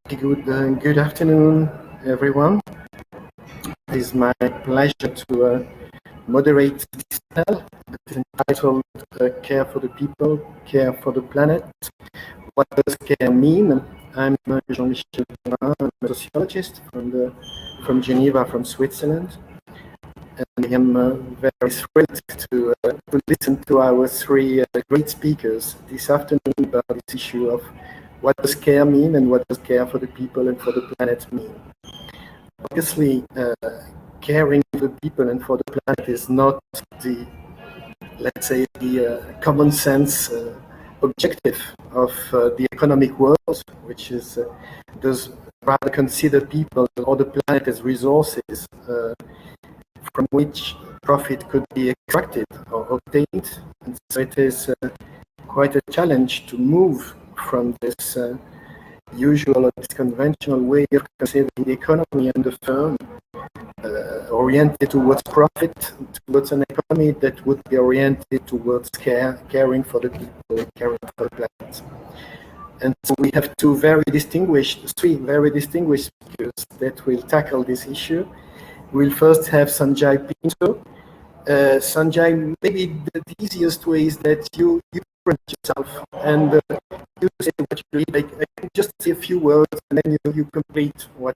Good afternoon, everyone. It is my pleasure to moderate this panel that is entitled Care for the People, Care for the Planet. What does care mean? I'm Jean-Michel, I'm a sociologist from Geneva, from Switzerland. And I am very thrilled to listen to our three great speakers this afternoon about this issue of what does care mean and what does care for the people and for the planet mean. Obviously, caring for the people and for the planet is not the, let's say, the common sense objective of the economic world, which is does rather consider people or the planet as resources from which profit could be extracted or obtained. And so it is quite a challenge to move from this usual or this conventional way of considering the economy and the firm oriented towards profit, towards an economy that would be oriented towards caring for the people, caring for the planet. And so we have three very distinguished speakers that will tackle this issue. We'll first have Sanjay Pinto. Sanjay, maybe the easiest way is that you present yourself and you say what you read. I can just say a few words and then you complete what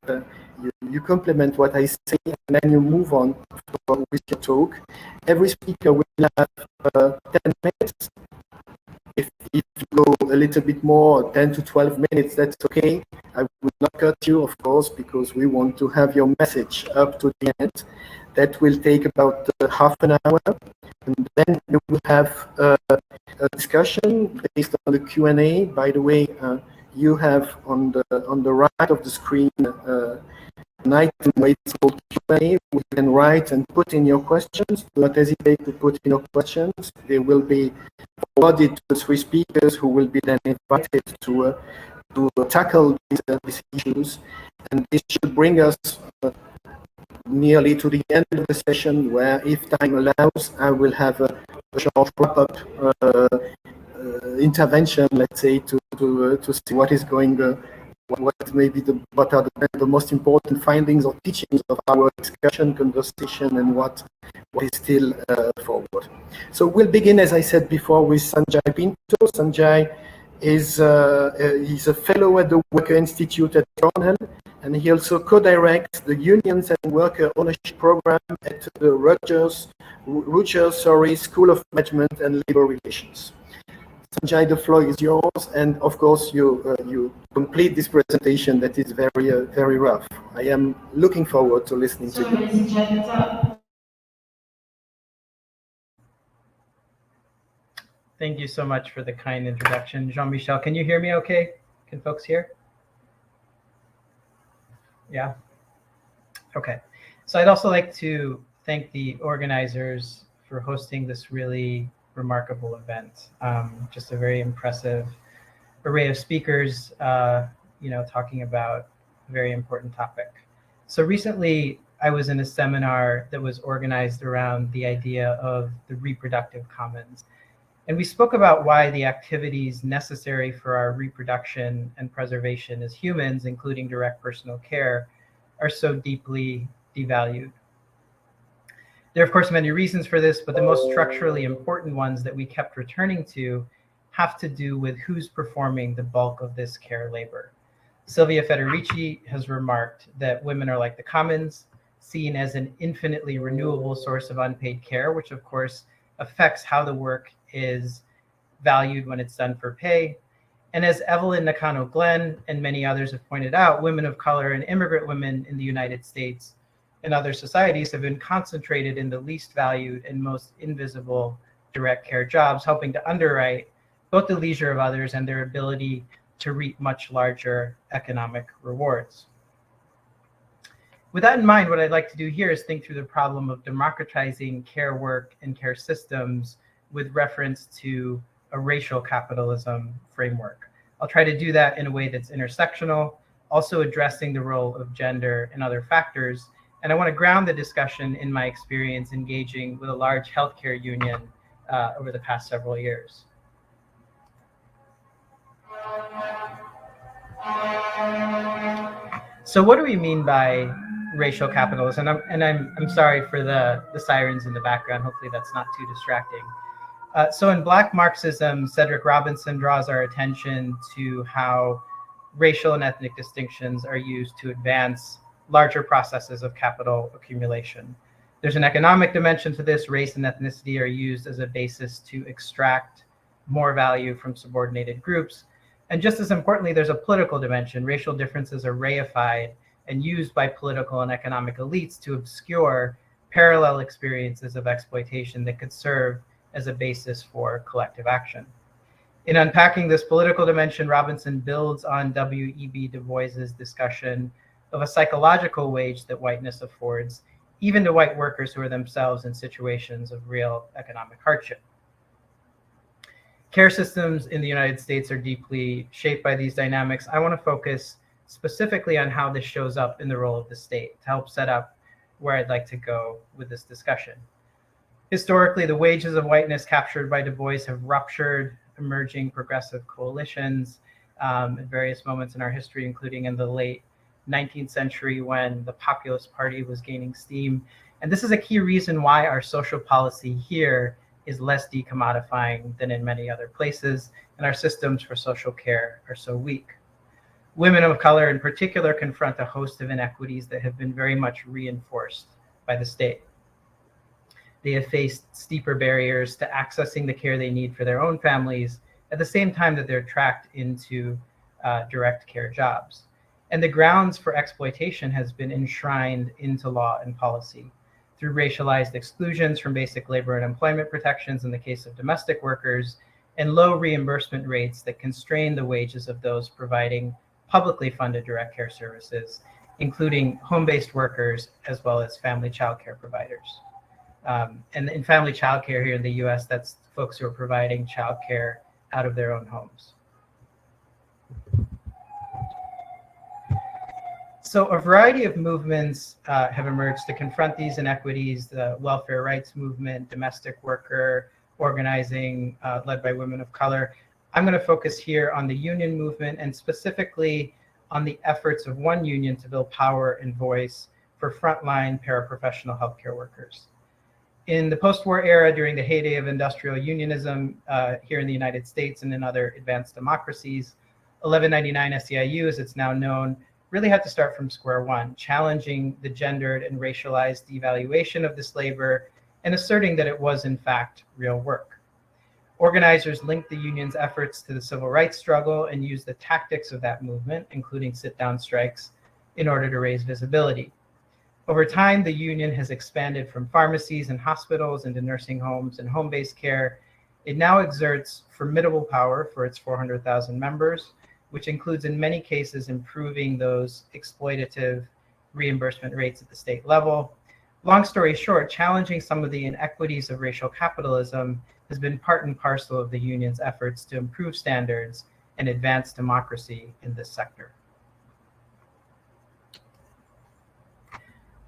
you complement what I say, and then you move on with your talk. Every speaker will have 10 minutes. If you go a little bit more, 10 to 12 minutes, that's okay. I will not cut you, of course, because we want to have your message up to the end. That will take about half an hour. And then you will have a discussion based on the Q&A. By the way, you have on the right of the screen an item where it's called Q&A. You can write and put in your questions. Do not hesitate to put in your questions. They will be forwarded to the three speakers who will be then invited to tackle these issues. And this should bring us nearly to the end of the session, where, if time allows, I will have a short wrap-up intervention, let's say, to see what is going what are the most important findings or teachings of our discussion, conversation, and what is still forward. So we'll begin, as I said before, with Sanjay Pinto. Sanjay is he's a fellow at the Worker Institute at Cornell, and he also co-directs the Unions and Worker Ownership Program at the Rutgers School of Management and Labor Relations. Sanjay, the floor is yours, and of course you complete this presentation that is very rough. I am looking forward to listening to you. Thank you so much for the kind introduction. Jean-Michel, can you hear me okay? Can folks hear? Yeah? Okay. So I'd also like to thank the organizers for hosting this really remarkable event. Just a very impressive array of speakers, talking about a very important topic. So recently I was in a seminar that was organized around the idea of the reproductive commons. And we spoke about why the activities necessary for our reproduction and preservation as humans, including direct personal care, are so deeply devalued. There are, of course, many reasons for this, but the most structurally important ones that we kept returning to have to do with who's performing the bulk of this care labor. Silvia Federici has remarked that women are like the commons, seen as an infinitely renewable source of unpaid care, which of course affects how the work is valued when it's done for pay. And as Evelyn Nakano-Glenn and many others have pointed out, women of color and immigrant women in the United States and other societies have been concentrated in the least valued and most invisible direct care jobs, helping to underwrite both the leisure of others and their ability to reap much larger economic rewards. With that in mind, what I'd like to do here is think through the problem of democratizing care work and care systems with reference to a racial capitalism framework. I'll try to do that in a way that's intersectional, also addressing the role of gender and other factors. And I want to ground the discussion in my experience engaging with a large healthcare union over the past several years. So what do we mean by racial capitalism? I'm sorry for the sirens in the background. Hopefully that's not too distracting. So in Black Marxism, Cedric Robinson draws our attention to how racial and ethnic distinctions are used to advance larger processes of capital accumulation. There's an economic dimension to this. Race and ethnicity are used as a basis to extract more value from subordinated groups. And just as importantly, there's a political dimension. Racial differences are reified and used by political and economic elites to obscure parallel experiences of exploitation that could serve as a basis for collective action. In unpacking this political dimension, Robinson builds on W.E.B. Du Bois's discussion of a psychological wage that whiteness affords, even to white workers who are themselves in situations of real economic hardship. Care systems in the United States are deeply shaped by these dynamics. I want to focus specifically on how this shows up in the role of the state to help set up where I'd like to go with this discussion. Historically, the wages of whiteness captured by Du Bois have ruptured emerging progressive coalitions at various moments in our history, including in the late 19th century when the Populist Party was gaining steam. And this is a key reason why our social policy here is less decommodifying than in many other places, and our systems for social care are so weak. Women of color in particular confront a host of inequities that have been very much reinforced by the state. They have faced steeper barriers to accessing the care they need for their own families at the same time that they're tracked into direct care jobs. And the grounds for exploitation has been enshrined into law and policy through racialized exclusions from basic labor and employment protections in the case of domestic workers, and low reimbursement rates that constrain the wages of those providing publicly funded direct care services, including home-based workers as well as family child care providers. And in family child care here in the US, that's folks who are providing child care out of their own homes. So a variety of movements have emerged to confront these inequities: the welfare rights movement, domestic worker organizing led by women of color. I'm going to focus here on the union movement and specifically on the efforts of one union to build power and voice for frontline paraprofessional healthcare workers. In the post-war era, during the heyday of industrial unionism here in the United States and in other advanced democracies, 1199 SEIU, as it's now known, really had to start from square one, challenging the gendered and racialized devaluation of this labor and asserting that it was in fact real work. Organizers linked the union's efforts to the civil rights struggle and used the tactics of that movement, including sit-down strikes, in order to raise visibility. Over time, the union has expanded from pharmacies and hospitals into nursing homes and home-based care. It now exerts formidable power for its 400,000 members, which includes in many cases improving those exploitative reimbursement rates at the state level. Long story short, challenging some of the inequities of racial capitalism has been part and parcel of the union's efforts to improve standards and advance democracy in this sector.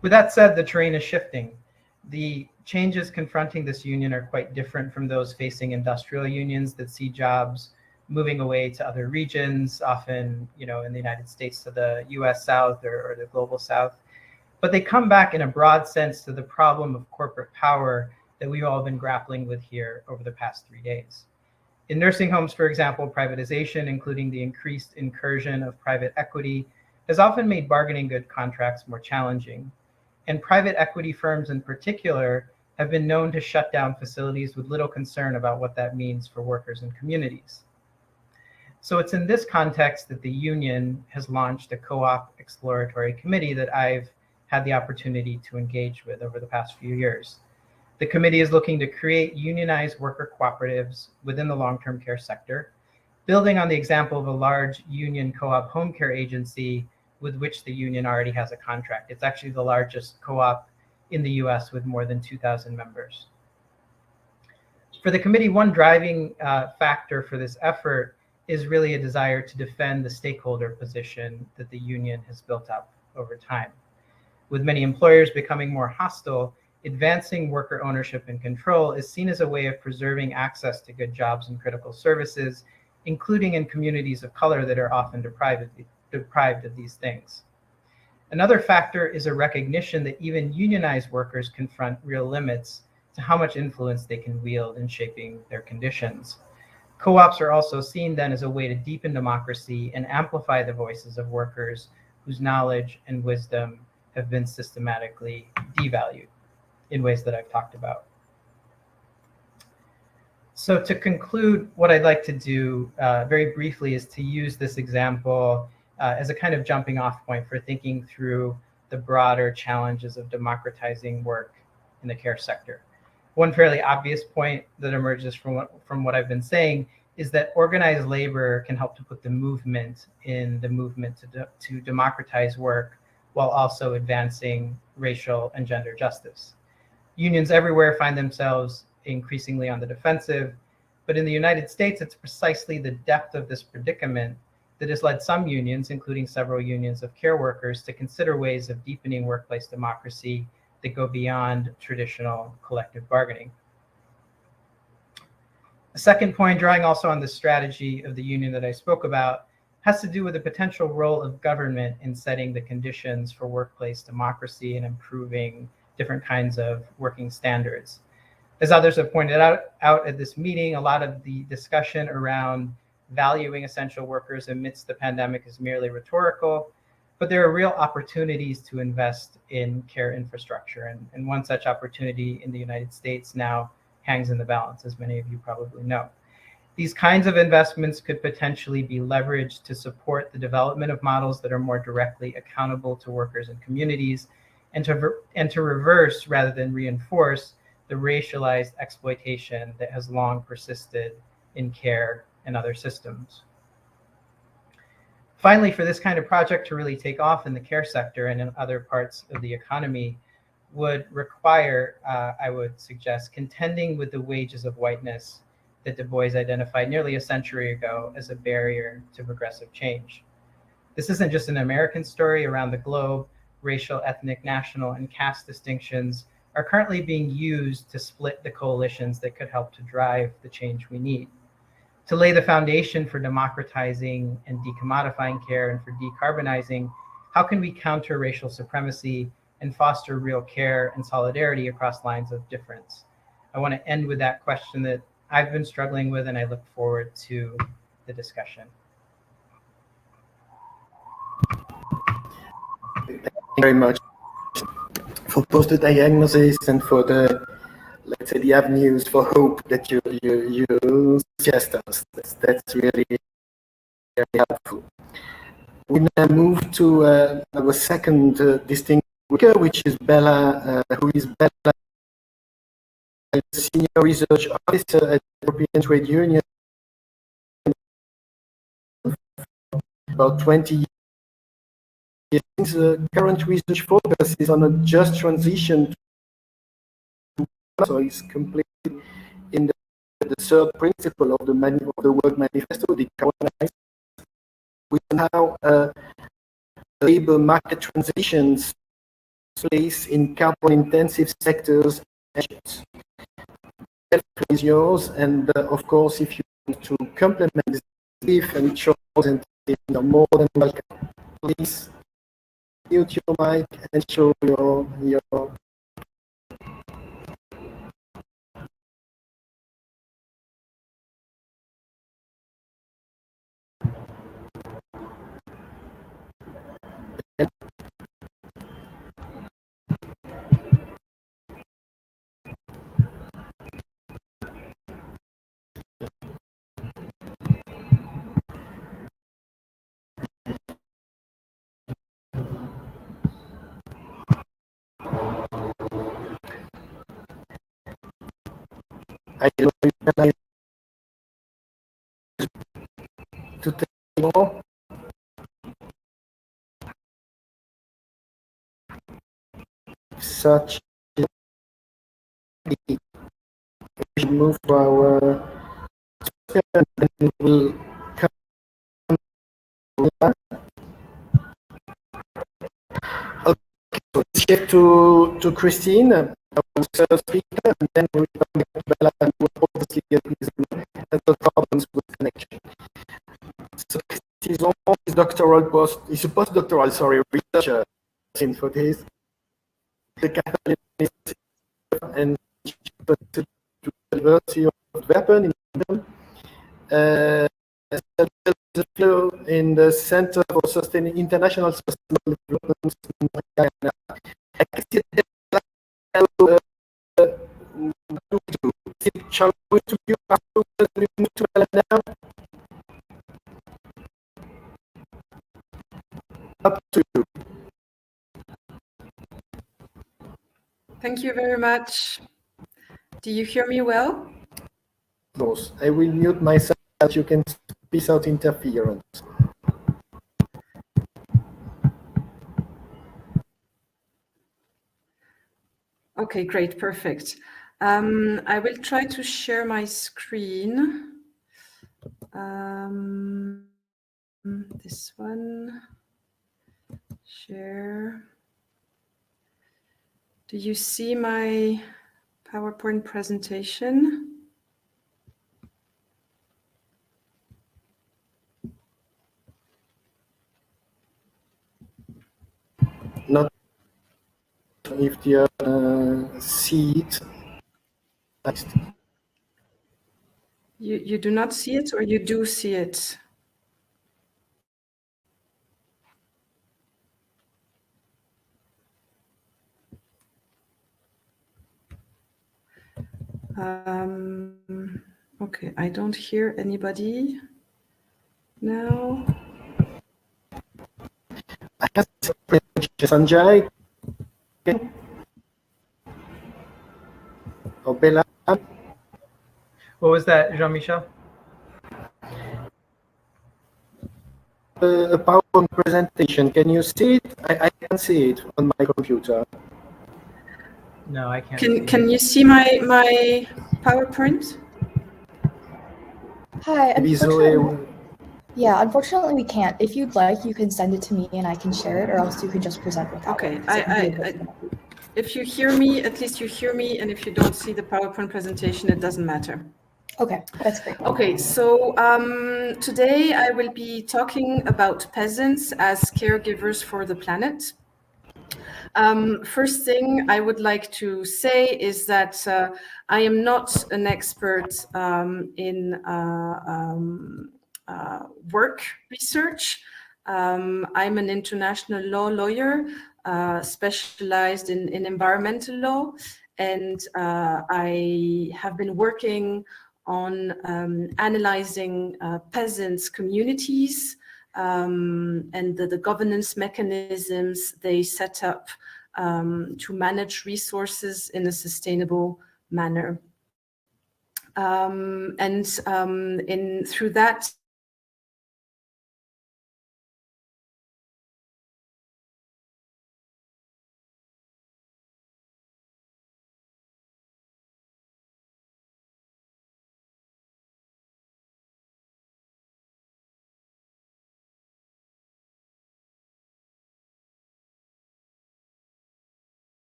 With that said, the terrain is shifting. The changes confronting this union are quite different from those facing industrial unions that see jobs moving away to other regions, often, in the United States to the US South or the global South. But they come back in a broad sense to the problem of corporate power that we've all been grappling with here over the past 3 days. In nursing homes, for example, privatization, including the increased incursion of private equity, has often made bargaining good contracts more challenging. And private equity firms in particular have been known to shut down facilities with little concern about what that means for workers and communities. So it's in this context that the union has launched a co-op exploratory committee that I've had the opportunity to engage with over the past few years. The committee is looking to create unionized worker cooperatives within the long-term care sector, building on the example of a large union co-op home care agency with which the union already has a contract. It's actually the largest co-op in the US with more than 2,000 members. For the committee, one driving factor for this effort is really a desire to defend the stakeholder position that the union has built up over time. With many employers becoming more hostile, advancing worker ownership and control is seen as a way of preserving access to good jobs and critical services, including in communities of color that are often deprived of these things. Another factor is a recognition that even unionized workers confront real limits to how much influence they can wield in shaping their conditions. Co-ops are also seen then as a way to deepen democracy and amplify the voices of workers whose knowledge and wisdom have been systematically devalued in ways that I've talked about. So to conclude, what I'd like to do very briefly is to use this example as a kind of jumping off point for thinking through the broader challenges of democratizing work in the care sector. One fairly obvious point that emerges from what I've been saying is that organized labor can help to put the movement to democratize work while also advancing racial and gender justice. Unions everywhere find themselves increasingly on the defensive, but in the United States, it's precisely the depth of this predicament that has led some unions, including several unions of care workers, to consider ways of deepening workplace democracy that go beyond traditional collective bargaining. The second point, drawing also on the strategy of the union that I spoke about, has to do with the potential role of government in setting the conditions for workplace democracy and improving different kinds of working standards. As others have pointed out at this meeting, a lot of the discussion around valuing essential workers amidst the pandemic is merely rhetorical, but there are real opportunities to invest in care infrastructure. And one such opportunity in the United States now hangs in the balance, as many of you probably know. These kinds of investments could potentially be leveraged to support the development of models that are more directly accountable to workers and communities, and to reverse rather than reinforce the racialized exploitation that has long persisted in care and other systems. Finally, for this kind of project to really take off in the care sector and in other parts of the economy would require, I would suggest, contending with the wages of whiteness that Du Bois identified nearly a century ago as a barrier to progressive change. This isn't just an American story. Around the globe, racial, ethnic, national, and caste distinctions are currently being used to split the coalitions that could help to drive the change we need. To lay the foundation for democratizing and decommodifying care and for decarbonizing, how can we counter racial supremacy and foster real care and solidarity across lines of difference? I want to end with that question that I've been struggling with, and I look forward to the discussion. Thank you very much for both the diagnosis and for the, let's say, the avenues for hope that you suggest us. That's really very helpful. We now move to our second distinguished speaker, which is Béla, who is Béla, Senior Research Officer at the European Trade Union. About 20 years. The current research focus is on a just transition, so it's completely in the third principle of the work manifesto, decarbonize. We now labor market transitions place in carbon-intensive sectors. Is yours, and of course, if you want to complement this brief and short presentation, you're more than welcome. Please mute your mic and show your I don't know if I to take more. Such we should move to our and we will come. Okay, so let's shift to Chrisitne, our third speaker, and then we'll come back to Béla, and we'll obviously get these little problems with connection. So Chrisitne is a postdoctoral researcher in for this. The Capitalism and the University of Antwerpen in Belgium. The flow in the Center for Sustaining International Sustainable Development in Ghana. Shall we to you after we move to now? Up to you. Thank you very much. Do you hear me well? Close. I will mute myself. You can piece out interference. Okay, great, perfect. I will try to share my screen. This one, share. Do you see my PowerPoint presentation? Not if you see it. You do not see it, or you do see it? Okay, I don't hear anybody now. I have Sanjay. Or Béla. What was that, Jean-Michel? A PowerPoint presentation. Can you see it? I can see it on my computer. No, I can't. Can you see my PowerPoint? Hi, Zoe. unfortunately we can't. If you'd like, you can send it to me and I can share it, or else you can just present without Okay, it. If you hear me, at least you hear me, and if you don't see the PowerPoint presentation, it doesn't matter. Okay, that's great. Okay, so today I will be talking about peasants as caregivers for the planet. First thing I would like to say is that I am not an expert in work research. I'm an international law lawyer specialized in environmental law, and I have been working on analyzing peasants' communities and the governance mechanisms they set up to manage resources in a sustainable manner. Through that,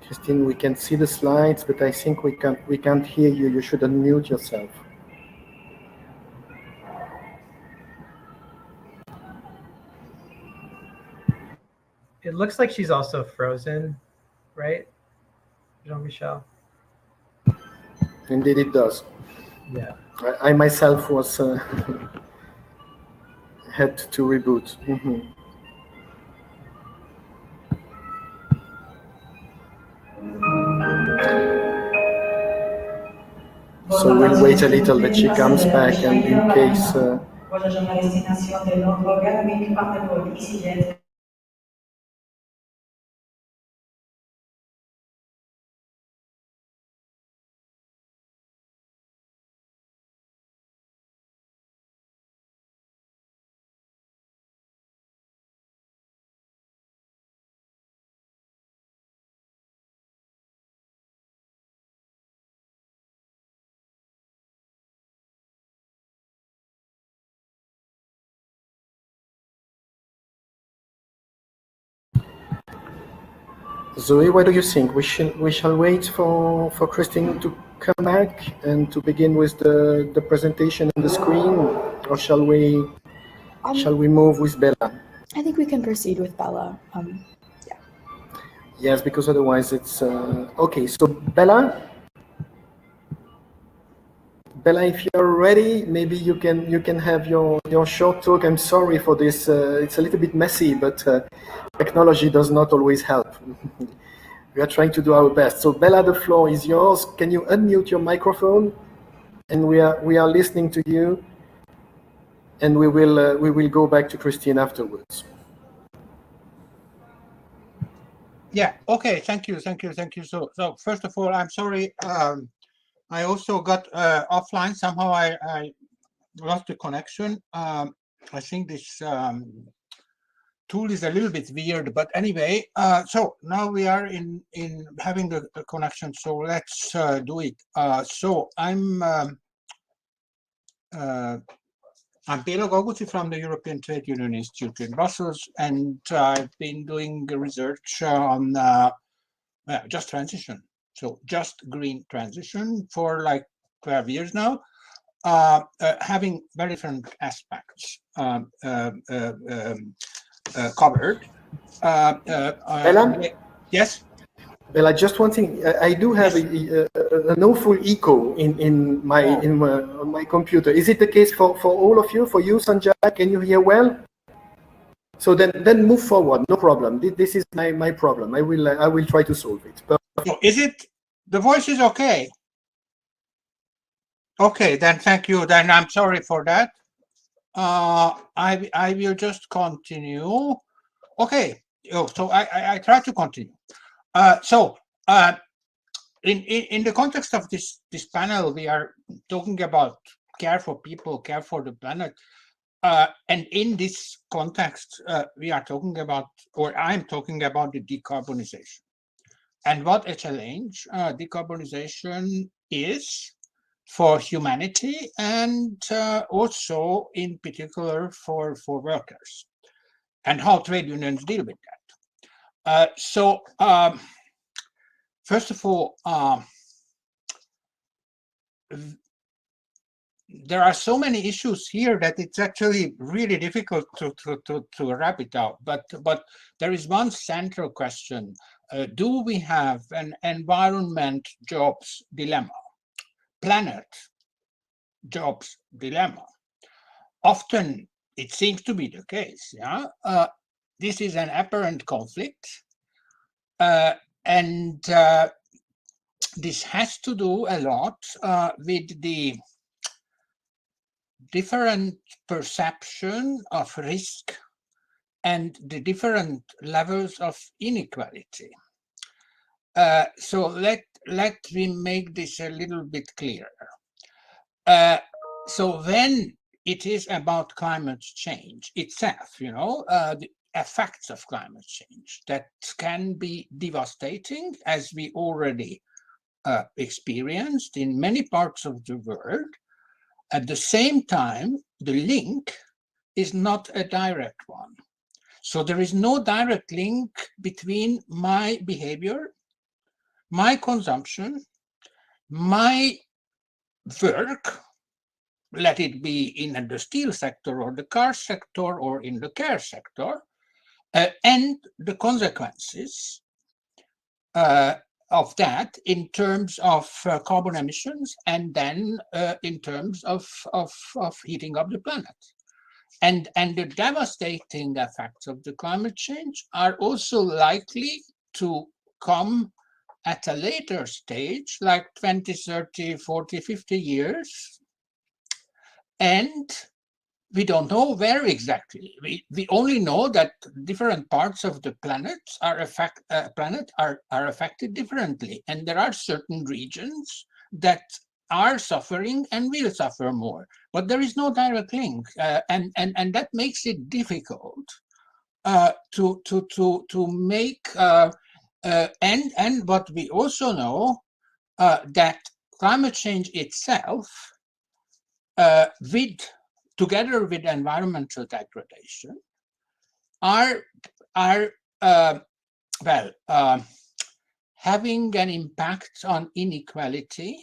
Christine, we can see the slides, but I think we can't hear you. You should unmute yourself. It looks like she's also frozen, right, Jean-Michel? Indeed, it does. Yeah. I myself was had to reboot. So we'll wait a little that she comes back, and in case Zoe, what do you think? We shall wait for Christine to come back and to begin with the presentation on the screen, or shall we move with Béla? I think we can proceed with Béla. Yeah. Yes, because otherwise it's okay. So Béla, if you're ready, maybe you can have your short talk. I'm sorry for this. It's a little bit messy, but technology does not always help. We are trying to do our best. So Béla, the floor is yours. Can you unmute your microphone? And we are listening to you. And we will go back to Christine afterwards. Yeah. Okay. Thank you. So first of all, I'm sorry. I also got offline. Somehow I lost the connection. I think this tool is a little bit weird, but anyway. So now we are in having the connection. So let's do it. So I'm Béla Galgóczi from the European Trade Union Institute in Brussels, and I've been doing research on just transition. So just green transition for like 12 years now, having very different aspects covered. Yes? Well, just one thing. I do have an awful echo in my computer. Is it the case for all of you? For you, Sanjay, can you hear well? So then move forward. No problem. This is my problem. I will try to solve it. But so is it the voice is okay? Okay, then thank you. Then I'm sorry for that. I will just continue. Okay. Oh, so I try to continue. In the context of this panel, we are talking about care for people, care for the planet, and in this context, we are talking about, or I'm talking about, the decarbonization, and what a challenge decarbonization is for humanity, and also in particular for workers, and how trade unions deal with that. First of all, there are so many issues here that it's actually really difficult to wrap it out. But there is one central question: do we have an environment jobs dilemma, planet jobs dilemma? Often it seems to be the case. Yeah, this is an apparent conflict. And this has to do a lot with the different perception of risk and the different levels of inequality. So let me make this a little bit clearer. So when it is about climate change itself, the effects of climate change that can be devastating, as we already experienced in many parts of the world. At the same time, the link is not a direct one. So there is no direct link between my behavior, my consumption, my work, let it be in the steel sector or the car sector or in the care sector, and the consequences of that in terms of carbon emissions, and then in terms of heating up the planet. And the devastating effects of the climate change are also likely to come at a later stage, like 20, 30, 40, 50 years. And we don't know where exactly. We only know that different parts of the planet are affected differently, and there are certain regions that are suffering and will suffer more. But there is no direct link, and that makes it difficult to make. And what we also know that climate change itself, together with environmental degradation, are having an impact on inequality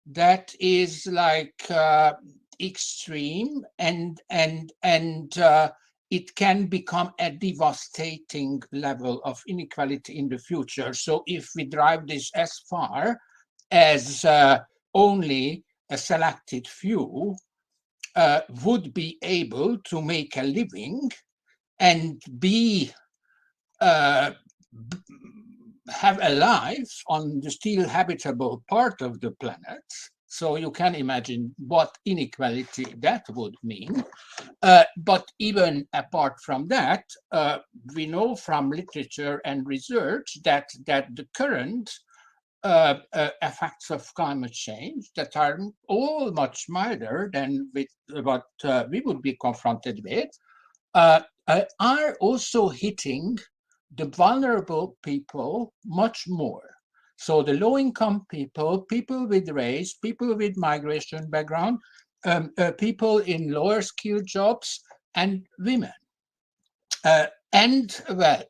that is like extreme, and it can become a devastating level of inequality in the future. So if we drive this as far as only a selected few would be able to make a living and be have a life on the still habitable part of the planet. So you can imagine what inequality that would mean. But even apart from that, we know from literature and research that the current effects of climate change that are all much milder than with what we would be confronted with are also hitting the vulnerable people much more. So the low-income people, people with race, people with migration background, people in lower skilled jobs, and women.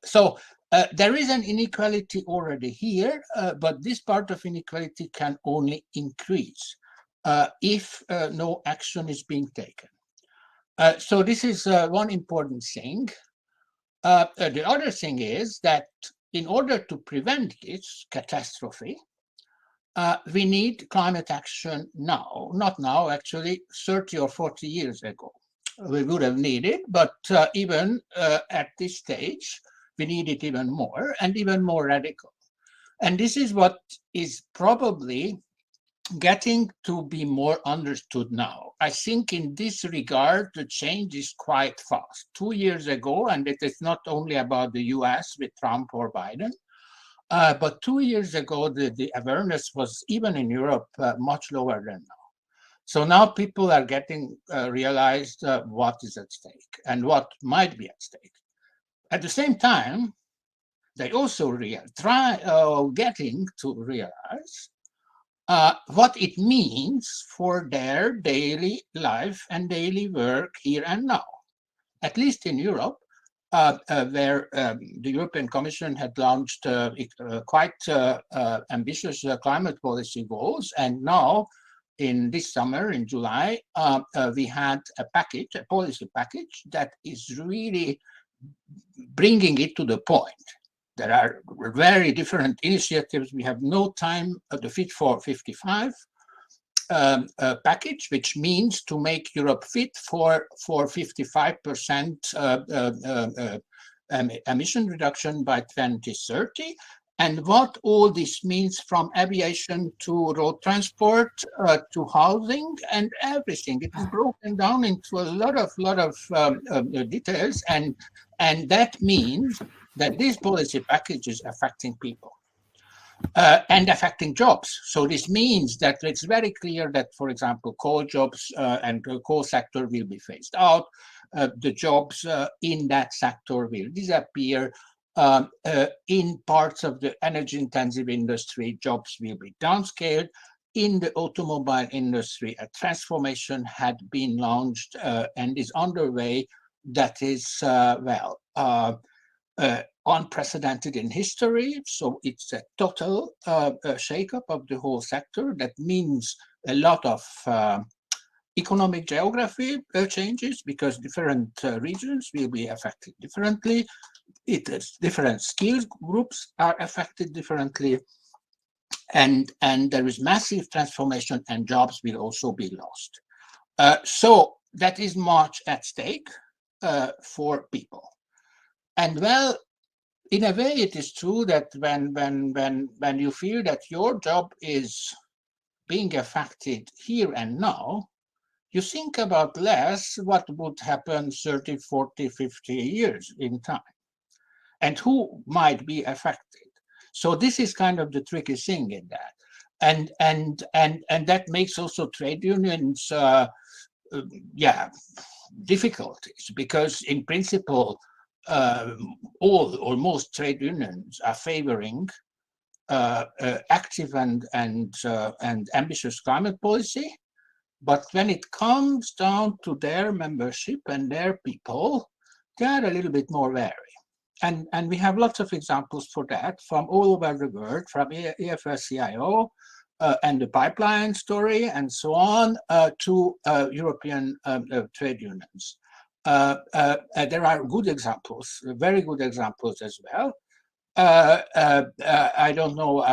So there is an inequality already here, but this part of inequality can only increase if no action is being taken. So this is one important thing. The other thing is that in order to prevent this catastrophe, we need climate action now. Not now, actually, 30 or 40 years ago. We would have needed, but even at this stage, we need it even more and even more radical. And this is what is probably getting to be more understood now. I think in this regard, the change is quite fast. 2 years ago, and it is not only about the US with Trump or Biden, but 2 years ago, the awareness was, even in Europe, much lower than now. So now people are getting realized what is at stake and what might be at stake. At the same time, they also getting to realize what it means for their daily life and daily work here and now. At least in Europe, where the European Commission had launched quite ambitious climate policy goals, and now in this summer, in July, we had a policy package that is really bringing it to the point. There are very different initiatives. We have no time at the Fit for 55 package, which means to make Europe fit for 55% emission reduction by 2030. And what all this means from aviation to road transport to housing and everything. It is broken down into a lot of details, and that means that this policy package is affecting people and affecting jobs. So this means that it's very clear that, for example, coal jobs and the coal sector will be phased out. The jobs in that sector will disappear. In parts of the energy-intensive industry, jobs will be downscaled. In the automobile industry, a transformation had been launched and is underway that is, unprecedented in history. So it's a total shakeup of the whole sector. That means a lot of economic geography changes, because different regions will be affected differently. Different skills groups are affected differently. And there is massive transformation, and jobs will also be lost. So that is much at stake for people. And well, in a way, it is true that when you feel that your job is being affected here and now, you think about less what would happen 30, 40, 50 years in time, and who might be affected. So this is kind of the tricky thing in that. And that makes also trade unions difficulties, because in principle, all or most trade unions are favoring active and ambitious climate policy, but when it comes down to their membership and their people, they are a little bit more wary. and we have lots of examples for that from all over the world, from EFL-CIO and the pipeline story and so on to European trade unions. There are good examples, very good examples as well. I don't know.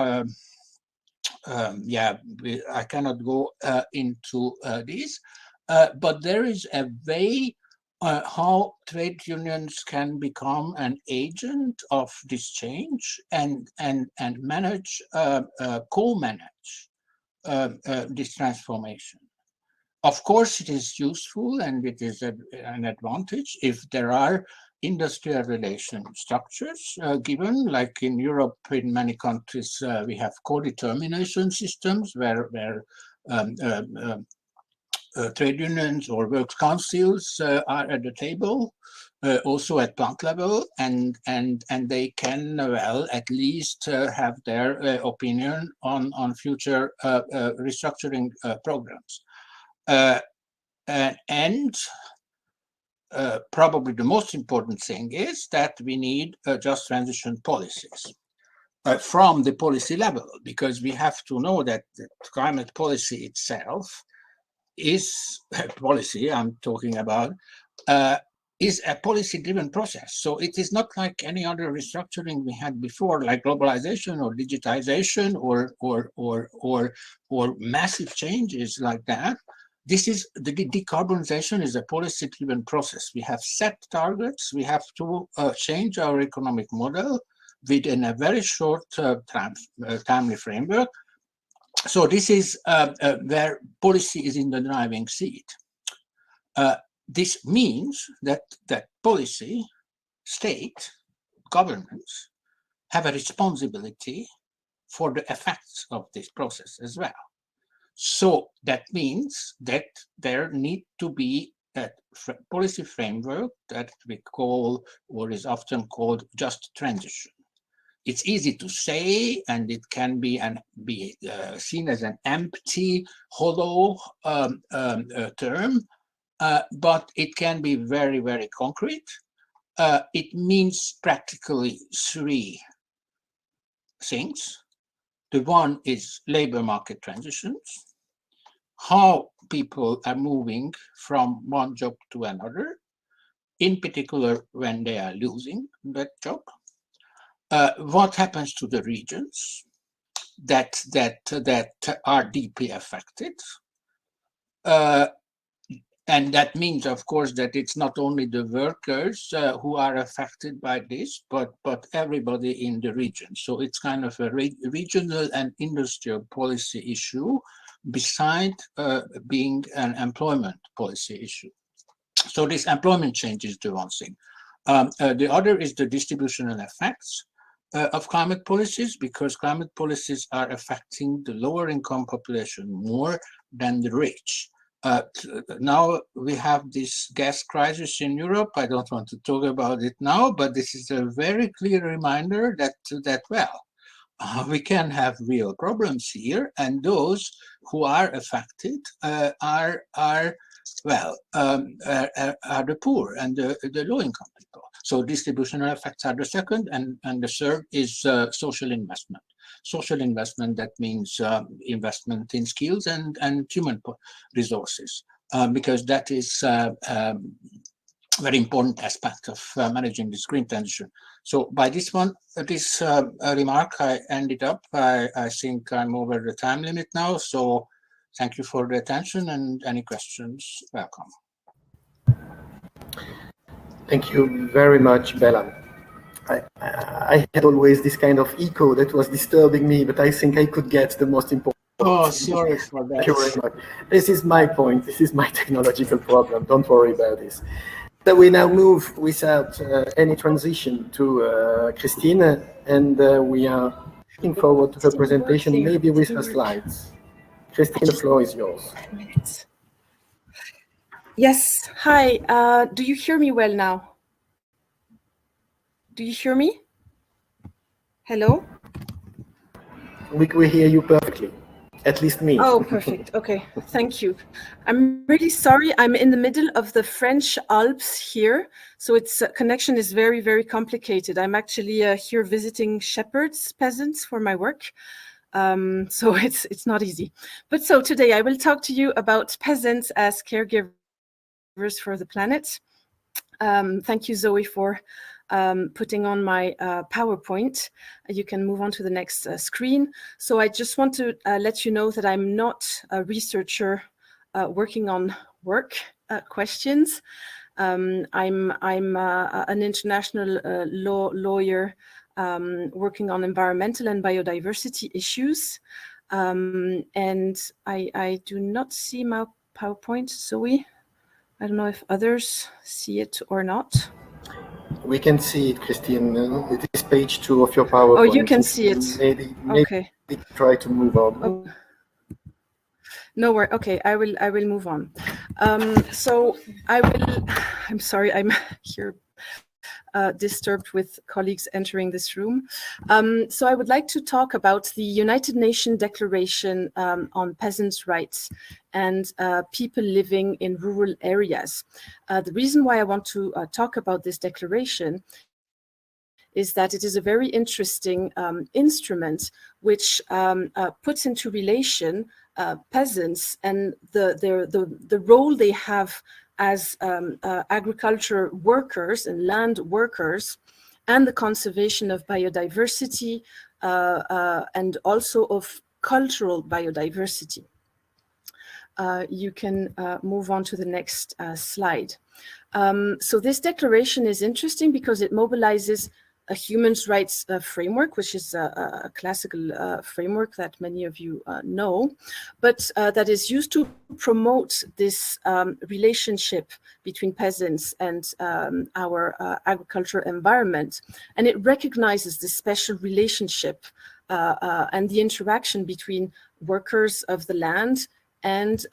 I cannot go into these, but there is a way how trade unions can become an agent of this change and manage, co-manage this transformation. Of course, it is useful and it is an advantage if there are industrial relation structures given, like in Europe, in many countries, we have co-determination systems where trade unions or works councils are at the table, also at plant level, and they can, well, at least have their opinion on future restructuring programs. Probably the most important thing is that we need just transition policies from the policy level, because we have to know that the climate policy itself is a policy I'm talking about, is a policy-driven process. So it is not like any other restructuring we had before, like globalization or digitization or massive changes like that. This is the decarbonization is a policy-driven process. We have set targets. We have to change our economic model within a very short timely framework. So this is where policy is in the driving seat. This means that policy, state, governments have a responsibility for the effects of this process as well. So that means that there need to be a policy framework that we call, or is often called, just transition. It's easy to say, and it can be seen as an empty, hollow term, but it can be very, very concrete. It means practically three things. The one is labor market transitions, how people are moving from one job to another, in particular when they are losing that job. What happens to the regions that are deeply affected? And that means, of course, that it's not only the workers who are affected by this, but everybody in the region. So it's kind of a regional and industrial policy issue, beside being an employment policy issue. So this employment change is the one thing. The other is the distributional effects of climate policies, because climate policies are affecting the lower income population more than the rich. Now we have this gas crisis in Europe. I don't want to talk about it now, but this is a very clear reminder that well, we can have real problems here, and those who are affected are the poor and the low income people. So distributional effects are the second, and the third is social investment. Social investment, that means investment in skills and human resources, because that is a very important aspect of managing this green transition. So by this remark, I ended up. I think I'm over the time limit now. So thank you for the attention, and any questions, welcome. Thank you very much, Béla. I had always this kind of echo that was disturbing me, but I think I could get the most important. Oh, sorry for that. Thank you very much. This is my point. This is my technological problem. Don't worry about this. So we now move without any transition to Chrisitne, and we are looking forward to her presentation, maybe with her slides. Chrisitne, the floor is yours. Yes. Hi. Do you hear me well now? Do you hear me? Hello? We hear you perfectly. At least me. Oh, perfect. Okay, thank you. I'm really sorry. I'm in the middle of the French Alps here, so its connection is very, very complicated. I'm actually here visiting shepherds, peasants for my work. So it's not easy. But so today I will talk to you about peasants as caregivers for the planet. Thank you, Zoe, for putting on my PowerPoint. You can move on to the next screen. So I just want to let you know that I'm not a researcher working on work questions. I'm an international lawyer working on environmental and biodiversity issues. And I do not see my PowerPoint, Zoe. I don't know if others see it or not. We can see it, Christine. It is page 2 of your PowerPoint. Oh, you can see it. Maybe Okay. try to move on. Oh. No worry. Okay, I will move on. So I'm sorry, I'm here disturbed with colleagues entering this room. So I would like to talk about the United Nations Declaration on Peasants' Rights and people living in rural areas. The reason why I want to talk about this declaration is that it is a very interesting instrument which puts into relation peasants and the role they have as agriculture workers and land workers, and the conservation of biodiversity and also of cultural biodiversity. You can move on to the next slide. So this declaration is interesting because it mobilizes a human rights framework, which is a classical framework that many of you know, but that is used to promote this relationship between peasants and our agricultural environment. And it recognizes this special relationship and the interaction between workers of the land and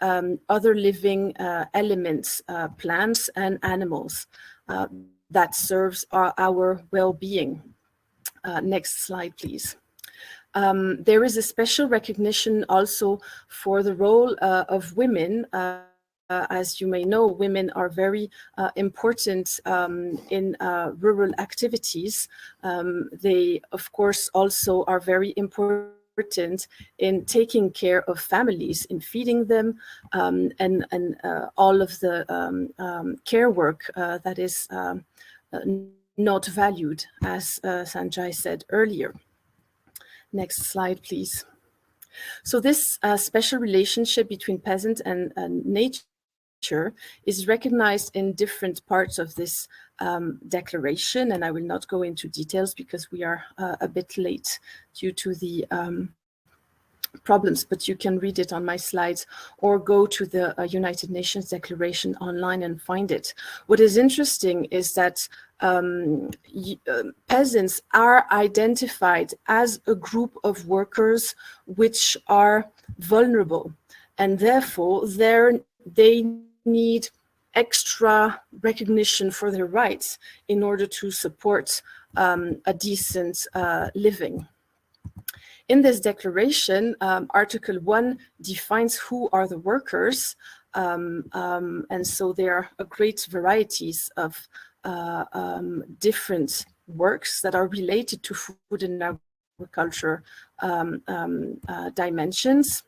other living elements, plants and animals. That serves our well-being. Next slide, please. There is a special recognition also for the role of women. As you may know, women are very important in rural activities. They, of course, also are very important in taking care of families, in feeding them, and all of the care work that is not valued, as Sanjay said earlier. Next slide, please. So this special relationship between peasant and nature is recognized in different parts of this declaration, and I will not go into details because we are a bit late due to the problems, but you can read it on my slides or go to the United Nations Declaration online and find it. What is interesting is that peasants are identified as a group of workers which are vulnerable, and therefore they need extra recognition for their rights in order to support a decent living. In this declaration, Article 1 defines who are the workers, and so there are a great varieties of different works that are related to food and agriculture dimensions.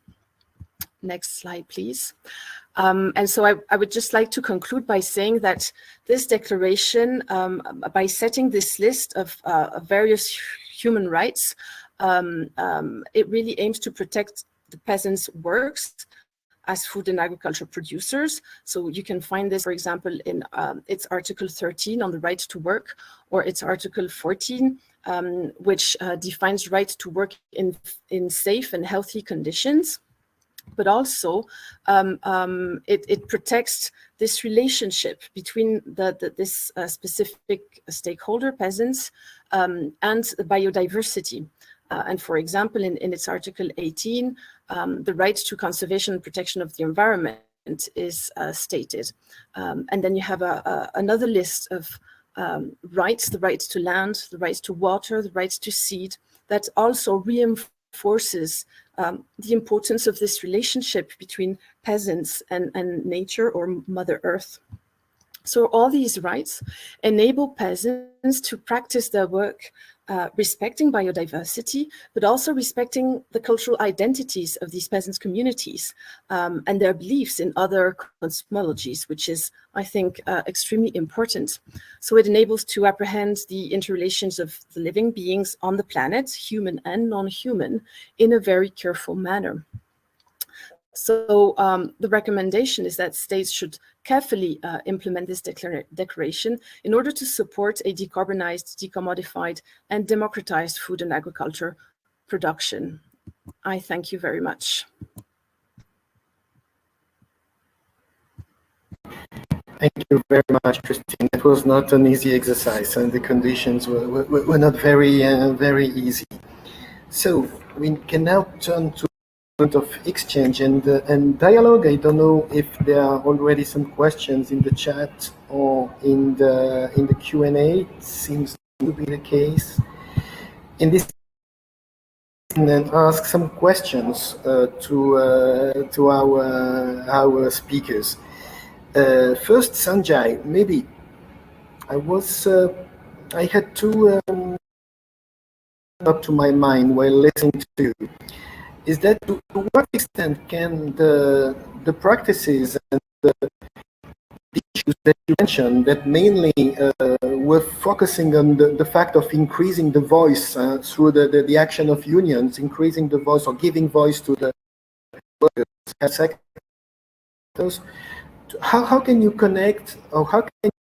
Next slide, please. And so I would just like to conclude by saying that this declaration, by setting this list of various human rights, it really aims to protect the peasants' works as food and agriculture producers. So you can find this, for example, in its Article 13 on the right to work, or its Article 14, which defines right to work in safe and healthy conditions. But also it protects this relationship between this specific stakeholder, peasants, and the biodiversity. And for example, in its Article 18, the right to conservation and protection of the environment is stated. And then you have another list of rights, the rights to land, the rights to water, the rights to seed, that also reinforces the importance of this relationship between peasants and nature or Mother Earth. So all these rights enable peasants to practice their work respecting biodiversity, but also respecting the cultural identities of these peasants' communities and their beliefs in other cosmologies, which is, I think, extremely important. So it enables to apprehend the interrelations of the living beings on the planet, human and non-human, in a very careful manner. So the recommendation is that states should carefully implement this declaration in order to support a decarbonized, decommodified, and democratized food and agriculture production. I thank you very much. Thank you very much, Christine. It was not an easy exercise, and the conditions were not very easy. So we can now turn to of exchange and dialogue. I don't know if there are already some questions in the chat or in the Q&A. It seems to be the case. In this, and then ask some questions to our speakers. First, Sanjay, maybe I had two up to my mind while listening to you. Is that to what extent can the practices and the issues that you mentioned that mainly were focusing on the fact of increasing the voice through the action of unions, increasing the voice or giving voice to the workers, sectors, how can you connect, or how can you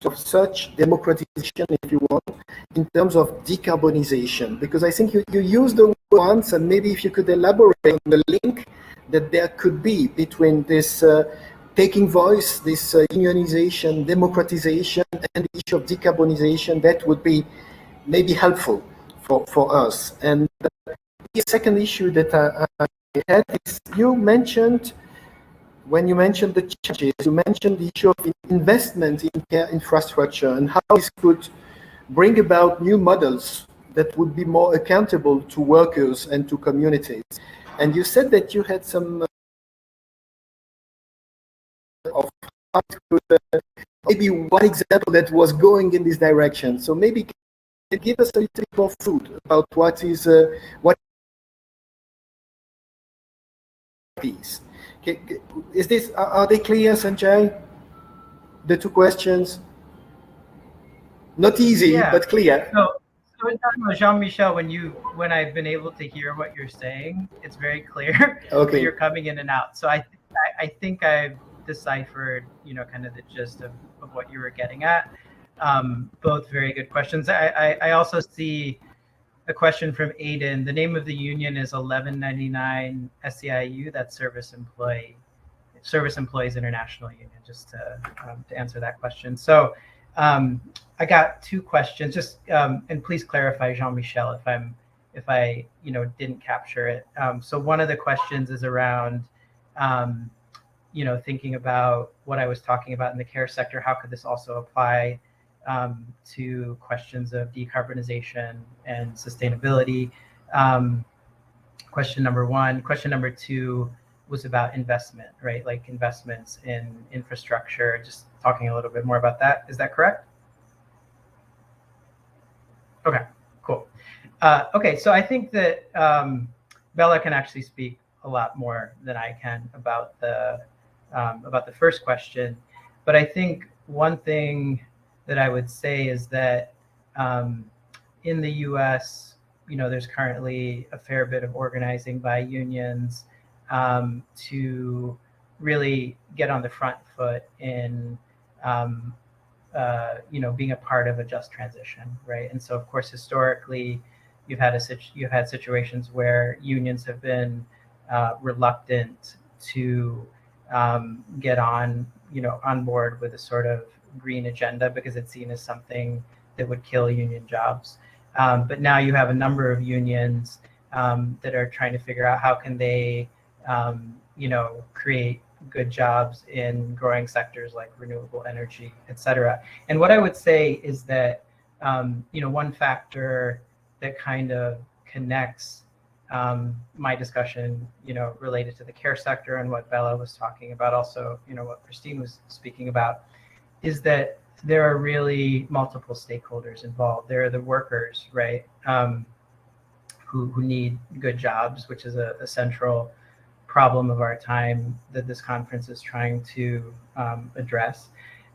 of such democratization, if you want, in terms of decarbonization? Because I think you used the word once, and maybe if you could elaborate on the link that there could be between this taking voice, this unionization, democratization, and the issue of decarbonization, that would be maybe helpful for us. And the second issue that I had is when you mentioned the challenges, you mentioned the issue of investment in care infrastructure and how this could bring about new models that would be more accountable to workers and to communities. And you said that you had some of how it could, maybe one example that was going in this direction. So maybe can you give us a little bit more food about what is these. Is this, are they clear, Sanjay? The two questions? Not easy, Yeah. but clear. So Jean-Michel, when I've been able to hear what you're saying, it's very clear. Okay. But you're coming in and out. So I think I've deciphered, kind of the gist of what you were getting at. Both very good questions. I also see a question from Aiden. The name of the union is 1199 SEIU. That's Service Employees International Union. Just to answer that question. So I got two questions. Just and please clarify, Jean-Michel, if I didn't capture it. So one of the questions is around thinking about what I was talking about in the care sector. How could this also apply to questions of decarbonization and sustainability? Question number one. Question number two was about investment, right? Like investments in infrastructure, just talking a little bit more about that. Is that correct? Okay, cool. Okay, so I think that Béla can actually speak a lot more than I can about the first question. But I think one thing that I would say is that in the US, there's currently a fair bit of organizing by unions to really get on the front foot in being a part of a just transition, right? And so, of course, historically, you've had situations where unions have been reluctant to get on board with a sort of green agenda because it's seen as something that would kill union jobs. But now you have a number of unions that are trying to figure out how can they create good jobs in growing sectors like renewable energy, et cetera. And what I would say is that, one factor that kind of connects my discussion, related to the care sector and what Béla was talking about, also, what Christine was speaking about, is that there are really multiple stakeholders involved. There are the workers, right, who need good jobs, which is a central problem of our time that this conference is trying to address.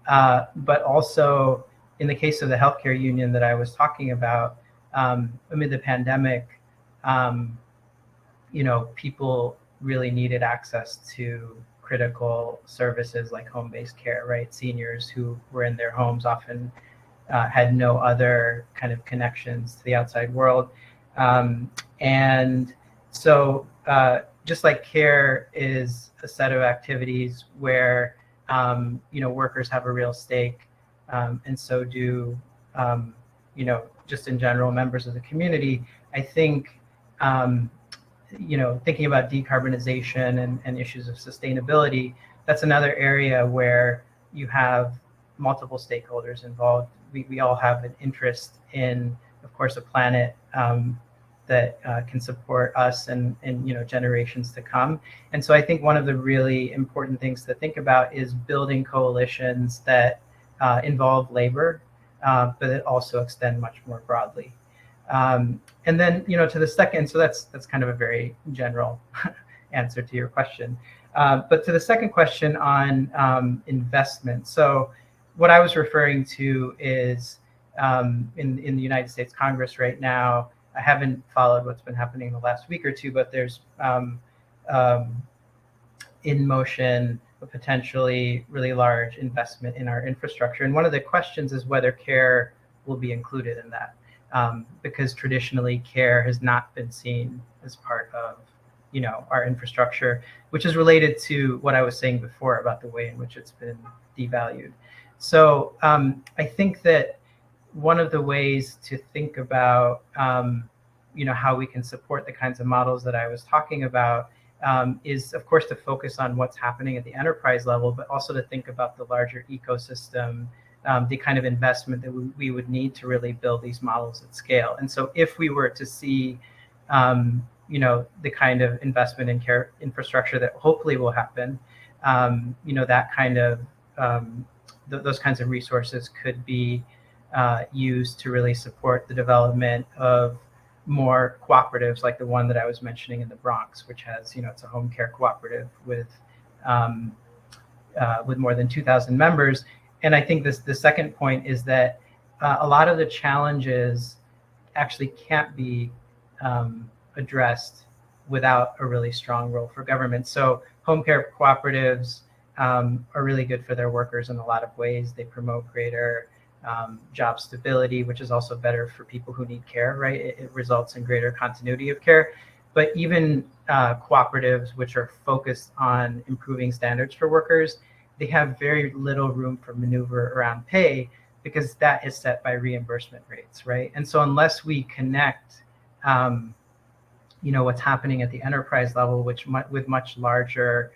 But also, in the case of the healthcare union that I was talking about, amid the pandemic, people really needed access to critical services like home-based care, right? Seniors who were in their homes often had no other kind of connections to the outside world. And so just like care is a set of activities where, workers have a real stake, and so do, just in general, members of the community, I think, thinking about decarbonization and issues of sustainability, that's another area where you have multiple stakeholders involved. We all have an interest in, of course, a planet that can support us and generations to come. And so I think one of the really important things to think about is building coalitions that involve labor, but that also extend much more broadly. And then, to the second, so that's kind of a very general answer to your question. But to the second question on investment. So what I was referring to is in the United States Congress right now, I haven't followed what's been happening in the last week or two, but there's in motion a potentially really large investment in our infrastructure. And one of the questions is whether care will be included in that. Because traditionally care has not been seen as part of, our infrastructure, which is related to what I was saying before about the way in which it's been devalued. So I think that one of the ways to think about, how we can support the kinds of models that I was talking about is, of course, to focus on what's happening at the enterprise level, but also to think about the larger ecosystem, the kind of investment that we would need to really build these models at scale. And so if we were to see, the kind of investment in care infrastructure that hopefully will happen, that kind of, those kinds of resources could be used to really support the development of more cooperatives like the one that I was mentioning in the Bronx, which has, it's a home care cooperative with more than 2,000 members. And I think the second point is that a lot of the challenges actually can't be addressed without a really strong role for government. So home care cooperatives are really good for their workers in a lot of ways. They promote greater job stability, which is also better for people who need care, right? It results in greater continuity of care. But even cooperatives which are focused on improving standards for workers, they have very little room for maneuver around pay because that is set by reimbursement rates, right? And so unless we connect, what's happening at the enterprise level, with much larger,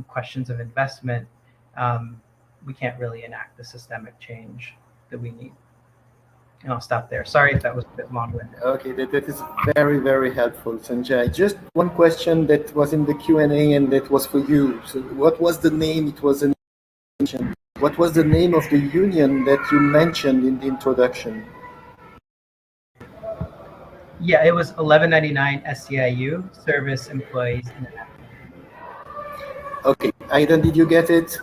questions of investment, we can't really enact the systemic change that we need. And I'll stop there. Sorry if that was a bit long-winded. Okay, that is very, very helpful, Sanjay. Just one question that was in the Q&A and that was for you. So what was the name? It was an mention. What was the name of the union that you mentioned in the introduction? Yeah, it was 1199 SEIU, Service Employees International. Okay, Aidan, did you get it?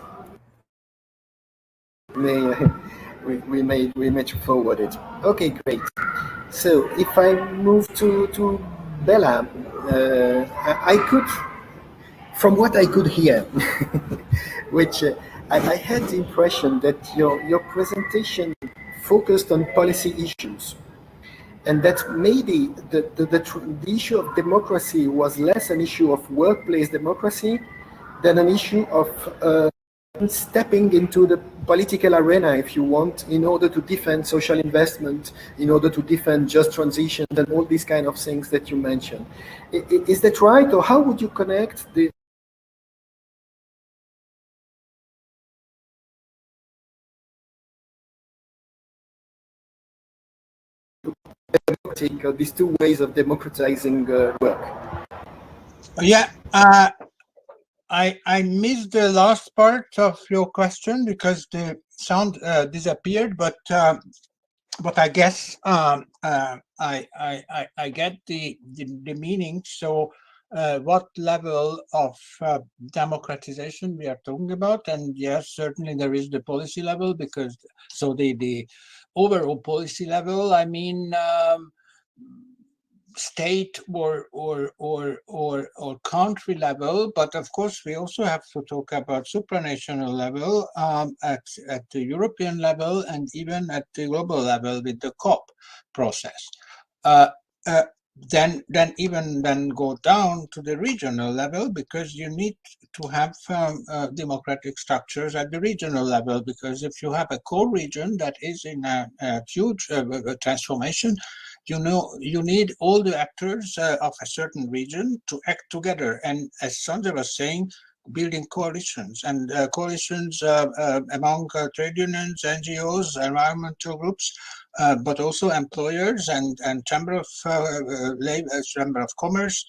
We made forward it. Okay, great. So if I move to Béla, I could, from what I could hear, which I had the impression that your presentation focused on policy issues, and that maybe the issue of democracy was less an issue of workplace democracy than an issue of stepping into the political arena, if you want, in order to defend social investment, in order to defend just transition and all these kind of things that you mentioned. Is that right? Or how would you connect the democratic, or these two ways of democratizing work? Yeah, I missed the last part of your question because the sound disappeared, but I guess I get the meaning. So, what level of democratization we are talking about? And yes, certainly there is the policy level, because so the overall policy level, I mean, state or country level, but of course we also have to talk about supranational level, at the European level, and even at the global level with the COP process. Then go down to the regional level, because you need to have democratic structures at the regional level, because if you have a core region that is in a huge transformation, you need all the actors of a certain region to act together. And as Sanjay was saying, building coalitions, and coalitions among trade unions, NGOs, environmental groups, but also employers and Chamber of Labor, Chamber of Commerce,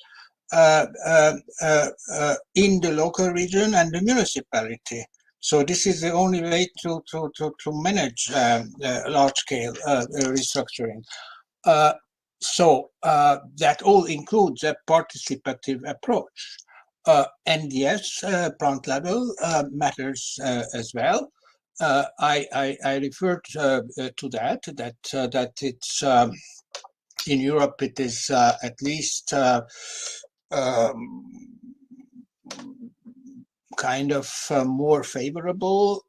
in the local region and the municipality. So this is the only way to manage large-scale restructuring. So that all includes a participative approach. And yes, plant level matters as well. I referred to that it's in Europe it is at least kind of more favorable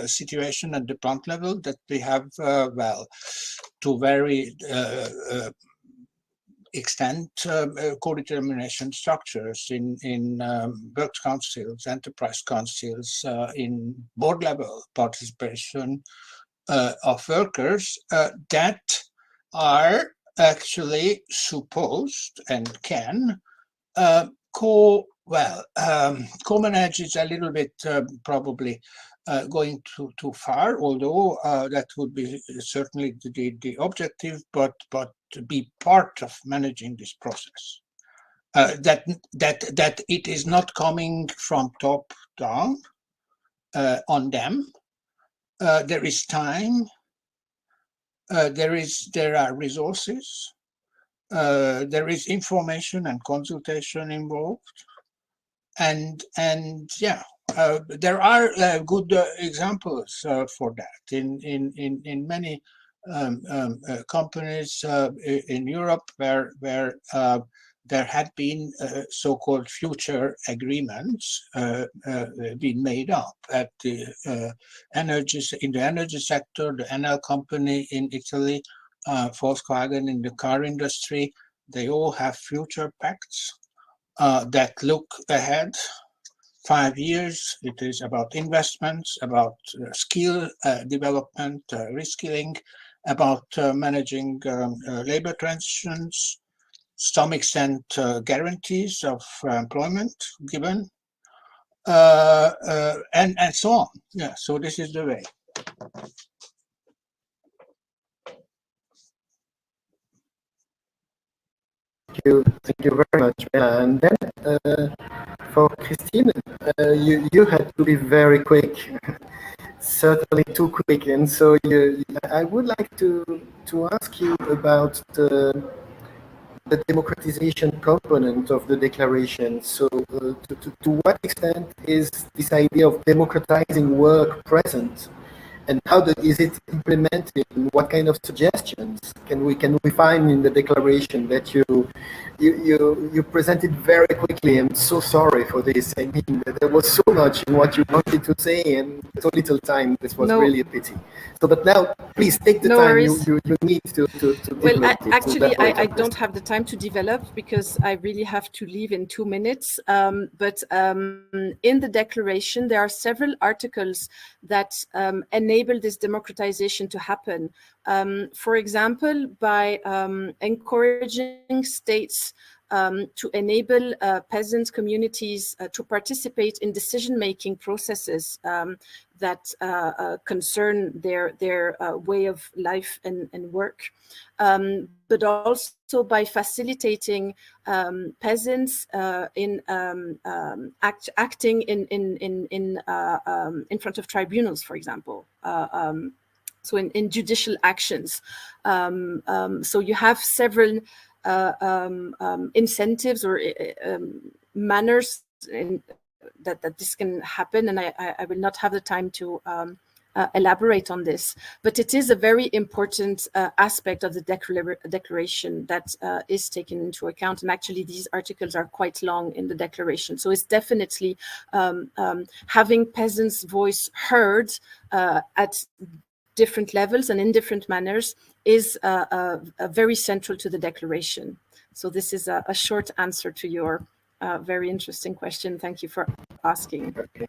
situation at the plant level, that we have well, to very extent co-determination structures in works councils, enterprise councils, in board level participation of workers that are actually supposed and can co-manage is a little bit probably going too far, although that would be certainly the objective, but to be part of managing this process. That it is not coming from top down on them. There is time. There are resources. There is information and consultation involved, and yeah, there are good examples for that in many companies in Europe where there had been so-called future agreements being made up at the in the energy sector, the Enel company in Italy, Volkswagen in the car industry. They all have future pacts that look ahead 5 years. It is about investments, about skill development, reskilling, about managing labor transitions, to some extent guarantees of employment given, and so on. Yeah, so this is the way. Thank you very much, Béla. And then for Christine, you had to be very quick, certainly too quick, and so I would like to ask you about the democratization component of the declaration. So to what extent is this idea of democratizing work present, and how is it implemented? And what kind of suggestions can we find in the declaration that you presented very quickly? I'm so sorry for this. I mean, there was so much in what you wanted to say and so little time. This was really a pity. So, but now, please take the time you need to well, actually, I don't have the time to develop because I really have to leave in 2 minutes. But in the declaration, there are several articles that enable this democratization to happen. For example, by encouraging states to enable peasant communities to participate in decision-making processes that concern their way of life and work, but also by facilitating peasants in acting in front of tribunals, for example. So in judicial actions. So you have several incentives or manners that this can happen, and I will not have the time to elaborate on this, but it is a very important aspect of the declaration that is taken into account. And actually, these articles are quite long in the declaration. So it's definitely having peasants' voice heard at different levels and in different manners is very central to the declaration. So this is a short answer to your very interesting question. Thank you for asking. Okay.